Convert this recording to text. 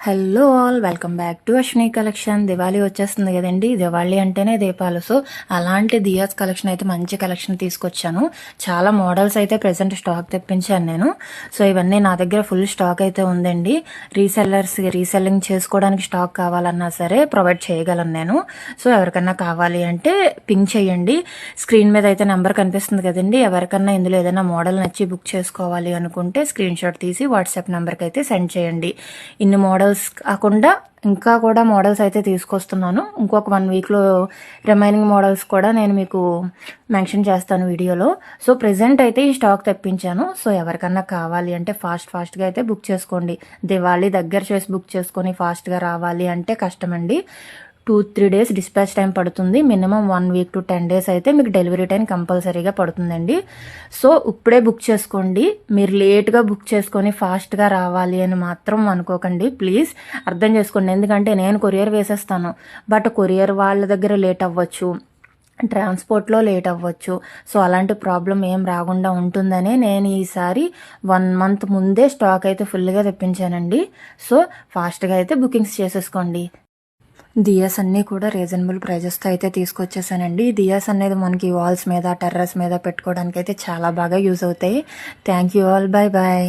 Hello all, welcome back to Ashwini collection. Diwali వచ్చేస్తుంది కదండి. దివాళీ అంటేనే దీపాలు. సో అలాంటి దియాస్ కలెక్షన్ అయితే మంచి కలెక్షన్ తీసుకొచ్చాను. చాలా మోడల్స్ అయితే ప్రెసెంట్ స్టాక్ తెప్పించాను నేను. సో ఇవన్నీ నా దగ్గర ఫుల్ స్టాక్ అయితే ఉందండి. రీసెల్లింగ్ చేసుకోవడానికి స్టాక్ కావాలన్నా సరే ప్రొవైడ్ చేయగలను నేను. సో ఎవరికన్నా కావాలి అంటే పింక్ చేయండి. స్క్రీన్ మీద అయితే నెంబర్ కనిపిస్తుంది కదండి. ఎవరికన్నా ఇందులో ఏదైనా మోడల్ నచ్చి బుక్ చేసుకోవాలి అనుకుంటే స్క్రీన్ షాట్ తీసి వాట్సాప్ నెంబర్కి అయితే సెండ్ చేయండి. ఇన్ని మోడల్స్ కాకుండా ఇంకా కూడా మోడల్స్ అయితే తీసుకొస్తున్నాను. ఇంకొక 1 వీక్లో రిమైనింగ్ మోడల్స్ కూడా నేను మీకు మెన్షన్ చేస్తాను వీడియోలో. సో ప్రెజెంట్ అయితే ఈ స్టాక్ తెప్పించాను. సో ఎవరికన్నా కావాలి అంటే ఫాస్ట్గా అయితే బుక్ చేసుకోండి. దివాళీ దగ్గర చేసి బుక్ చేసుకొని ఫాస్ట్గా రావాలి అంటే కష్టమండి. 2-3 డేస్ డిస్పాచ్ టైం పడుతుంది. మినిమం 1 వీక్ to 10 days అయితే మీకు డెలివరీ టైం కంపల్సరీగా పడుతుందండి. సో ఇప్పుడే బుక్ చేసుకోండి. మీరు లేట్గా బుక్ చేసుకొని ఫాస్ట్గా రావాలి అని మాత్రం అనుకోకండి ప్లీజ్. అర్థం చేసుకోండి. ఎందుకంటే నేను కొరియర్ వేసేస్తాను, బట్ కొరియర్ వాళ్ళ దగ్గర లేట్ అవ్వచ్చు, ట్రాన్స్పోర్ట్లో లేట్ అవ్వచ్చు. సో అలాంటి ప్రాబ్లం ఏం రాకుండా ఉంటుందనే నేను ఈసారి 1 month ముందే స్టాక్ అయితే ఫుల్గా తెప్పించానండి. సో ఫాస్ట్గా అయితే బుకింగ్స్ చేసేసుకోండి. దియాస్ అన్నీ కూడా రీజనబుల్ ప్రైజెస్తో అయితే తీసుకొచ్చేసానండి. దియాస్ అనేది మనకి వాల్స్ మీద, టెర్రస్ మీద పెట్టుకోవడానికి అయితే చాలా బాగా యూజ్ అవుతాయి. Thank you all, bye bye.